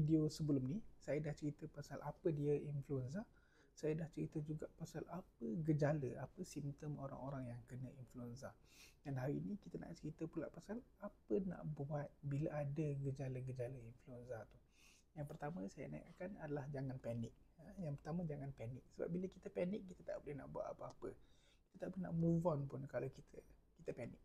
video sebelum ni, saya dah cerita pasal apa dia influenza. Saya dah cerita juga pasal apa gejala, apa simptom orang-orang yang kena influenza. Dan hari ini kita nak cerita pula pasal apa nak buat bila ada gejala-gejala influenza tu. Yang pertama saya nakkan adalah jangan panik. Yang pertama jangan panik. Sebab bila kita panik, kita tak boleh nak buat apa-apa. Kita tak boleh nak move on pun kalau kita panik.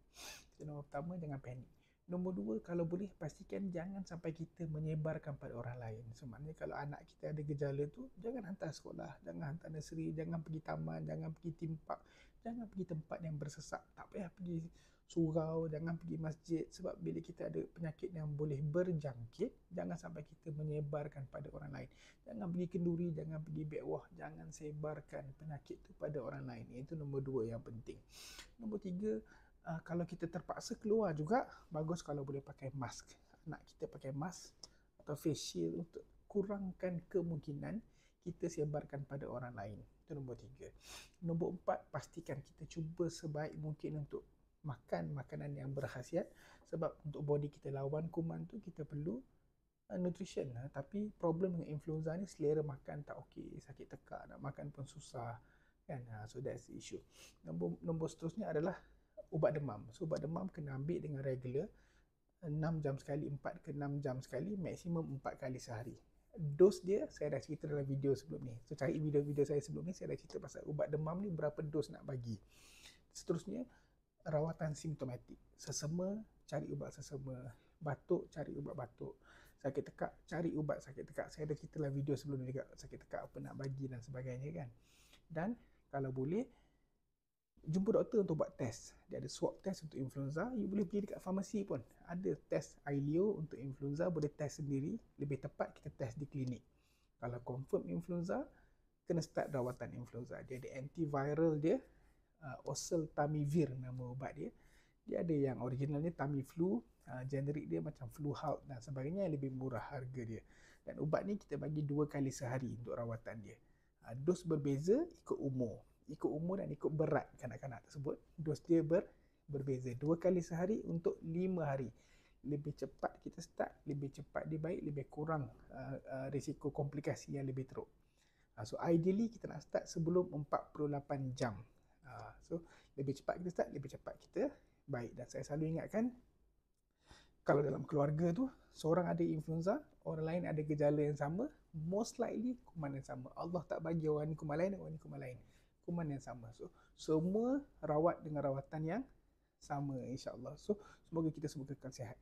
So, nombor pertama jangan panik. Nombor dua, kalau boleh pastikan jangan sampai kita menyebarkan pada orang lain. So maknanya kalau anak kita ada gejala tu, jangan hantar sekolah, jangan hantar nursery, jangan pergi taman, jangan pergi theme park, jangan pergi tempat yang bersesak. Tak payah pergi surau, jangan pergi masjid. Sebab bila kita ada penyakit yang boleh berjangkit, jangan sampai kita menyebarkan pada orang lain. Jangan pergi kenduri, jangan pergi bekwah, jangan sebarkan penyakit tu pada orang lain. Itu nombor dua yang penting. Nombor tiga, kalau kita terpaksa keluar juga, bagus kalau boleh pakai mask. Nak kita pakai mask atau face shield untuk kurangkan kemungkinan kita sebarkan pada orang lain. Itu nombor tiga. Nombor empat, pastikan kita cuba sebaik mungkin untuk makan makanan yang berkhasiat. Sebab untuk body kita lawan kuman tu, kita perlu nutrition. Tapi problem dengan influenza ni, selera makan tak okey, sakit tekak, nak makan pun susah kan. So that's the issue. Nombor seterusnya adalah ubat demam. So ubat demam kena ambil dengan regular, 6 jam sekali, 4 ke 6 jam sekali, maksimum 4 kali sehari. Dos dia saya dah cerita dalam video sebelum ni. So cari video-video saya sebelum ni, saya dah cerita pasal ubat demam ni berapa dos nak bagi. Seterusnya rawatan simptomatik. Sesama, cari ubat sesama. Batuk, cari ubat batuk. Sakit tekak, cari ubat sakit tekak. Saya dah cerita dalam video sebelum ni juga, sakit tekak apa nak bagi dan sebagainya kan. Dan kalau boleh, jumpa doktor untuk buat test. Dia ada swab test untuk influenza. You boleh pergi dekat farmasi pun. Ada test ILIO untuk influenza, boleh test sendiri. Lebih tepat kita test di klinik. Kalau confirm influenza, kena start rawatan influenza. Dia ada antiviral dia, oseltamivir nama ubat dia. Dia ada yang originalnya Tamiflu, generic dia macam Fluhalk dan sebagainya, yang lebih murah harga dia. Dan ubat ni kita bagi 2 kali sehari untuk rawatan dia. Dos berbeza ikut umur dan ikut berat kanak-kanak tersebut. Dos dia berbeza. 2 kali sehari untuk 5 hari. Lebih cepat kita start, lebih cepat dia baik, lebih kurang risiko komplikasi yang lebih teruk. So ideally kita nak start sebelum 48 jam. So lebih cepat kita start, lebih cepat kita baik. Dan saya selalu ingatkan, kalau dalam keluarga tu seorang ada influenza, orang lain ada gejala yang sama, most likely kuman yang sama. Allah tak bagi orang ni kuman lain, orang ni kuman lain. Kuman yang sama. So semua rawat dengan rawatan yang sama, insya-Allah. So semoga kita semua kekal sihat.